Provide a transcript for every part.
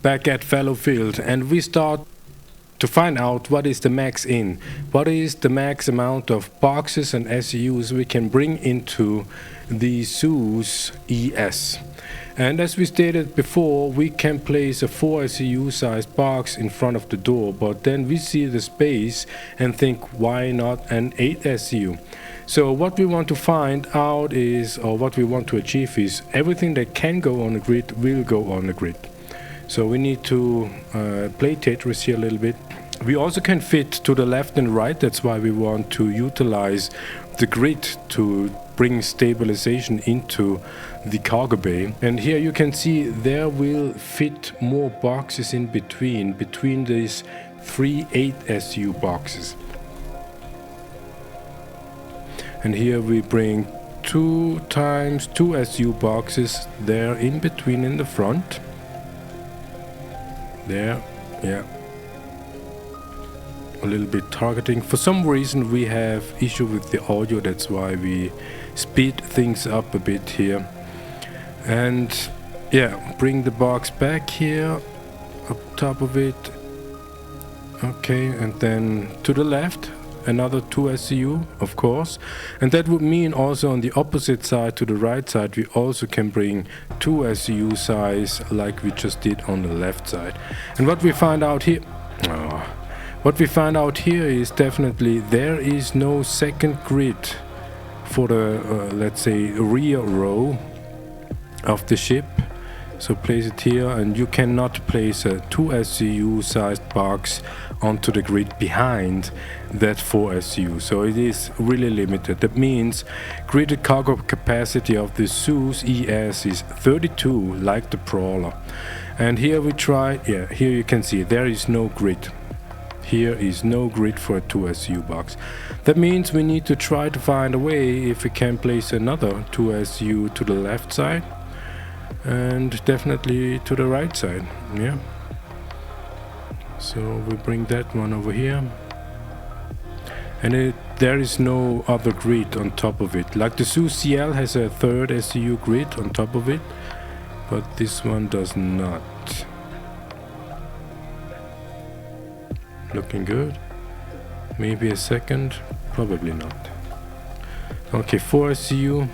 back at Fallowfield, and we start to find out what is the max in. What is the max amount of boxes and SEUs we can bring into the Zeus ES. And as we stated before, we can place a 4 SEU sized box in front of the door, but then we see the space and think, why not an 8 SEU? So what we want to find out is, or what we want to achieve is, everything that can go on the grid will go on the grid. So we need to play Tetris here a little bit. We also can fit to the left and right, that's why we want to utilize the grid to bring stabilization into the cargo bay. And here you can see there will fit more boxes in between these 3 8 SU boxes. And here we bring 2 times 2 SU boxes there in between in the front. There, yeah. A little bit targeting. For some reason we have issue with the audio, that's why we speed things up a bit here. And yeah, bring the box back here, up top of it. Okay, and then to the left, another 2 SEU, of course. And that would mean also on the opposite side, to the right side, we also can bring 2 SEU size like we just did on the left side. And what we find out here, is definitely there is no second grid for the, let's say, rear row of the ship. So place it here, and you cannot place a 2 SEU sized box onto the grid behind that 4 SEU. So it is really limited. That means gridded cargo capacity of the Zeus ES is 32, like the Prawler. And here we try, yeah, here you can see there is no grid. Here is no grid for a 2 SU box. That means we need to try to find a way if we can place another 2 SU to the left side and definitely to the right side. Yeah. So we bring that one over here. And there is no other grid on top of it. Like the Zeus CL has a 3rd SU grid on top of it, but this one does not. Looking good. Maybe a second, probably not. Okay, 4 SEU.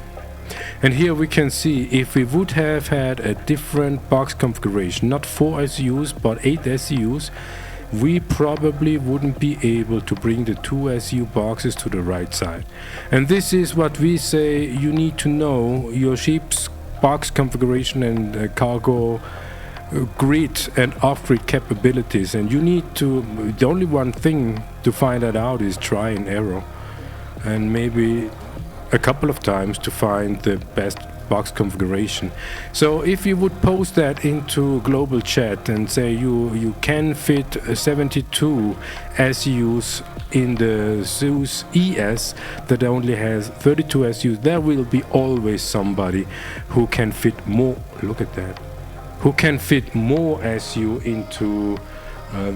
And here we can see if we would have had a different box configuration, not 4 SEUs but 8 SEUs, we probably wouldn't be able to bring the 2 SEU boxes to the right side. And this is what we say you need to know your ship's box configuration and cargo grid and off-grid capabilities, and you need to, the only one thing to find that out is try and error, and maybe a couple of times to find the best box configuration. So if you would post that into global chat and say you can fit 72 SEUs in the Zeus ES that only has 32 SEUs, there will be always somebody who can fit more. Look at that. Who can fit more SU into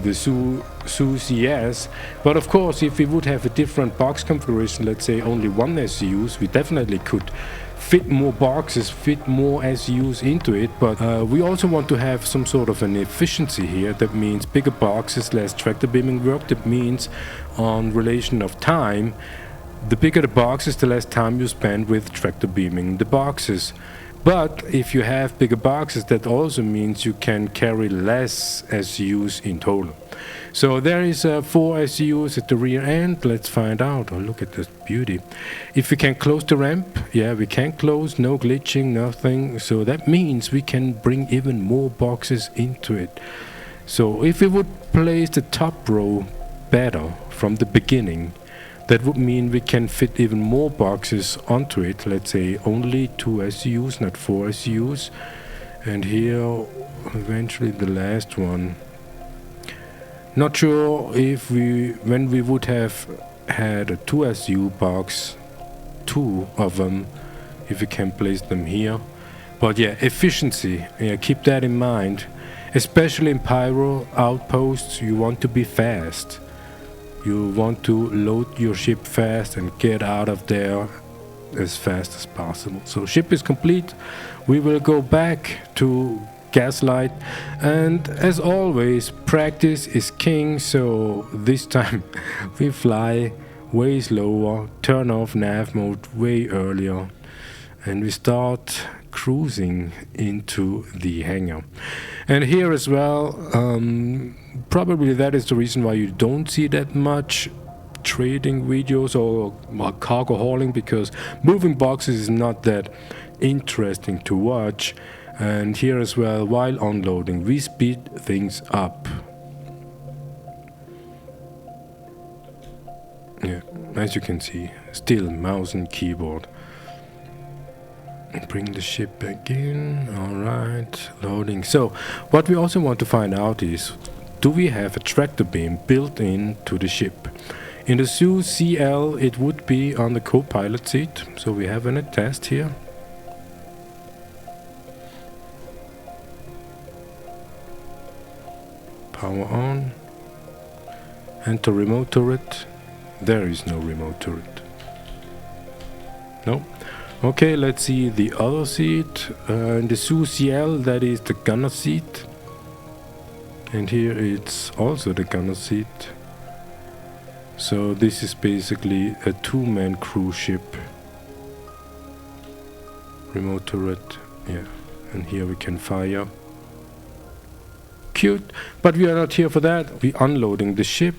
the Zeus ES. But of course, if we would have a different box configuration, let's say only 1 SUs, we definitely could fit more boxes, fit more SUs into it. But we also want to have some sort of an efficiency here. That means bigger boxes, less tractor beaming work. That means on relation of time, the bigger the boxes, the less time you spend with tractor beaming the boxes. But if you have bigger boxes, that also means you can carry less SUs in total. So there is 4 SUs at the rear end. Let's find out. Oh, look at this beauty. If we can close the ramp, yeah, we can close, no glitching, nothing. So that means we can bring even more boxes into it. So if we would place the top row better from the beginning, that would mean we can fit even more boxes onto it. Let's say only 2 SUs, not 4 SUs. And here, eventually the last one. Not sure if when we would have had a 2 SU box, 2 of them, if we can place them here. But yeah, efficiency, yeah, keep that in mind. Especially in pyro outposts, you want to be fast. You want to load your ship fast and get out of there as fast as possible. So ship is complete. We will go back to gaslight. And as always, practice is king, so this time we fly way slower, turn off nav mode way earlier, and we start cruising into the hangar. And here as well, probably that is the reason why you don't see that much trading videos or cargo hauling, because moving boxes is not that interesting to watch. And here as well, while unloading, we speed things up. Yeah, as you can see, still mouse and keyboard. Bring the ship back in. Alright, loading. So, what we also want to find out is, do we have a tractor beam built in to the ship? In the Zeus CL, it would be on the co-pilot seat, so we have a test here. Power on. Enter remote turret. There is no remote turret. No. Okay, let's see the other seat. In the Zeus CL, that is the gunner seat. And here it's also the gunner seat. So this is basically a two-man cruise ship. Remote turret, yeah. And here we can fire. Cute, but we are not here for that. We're unloading the ship.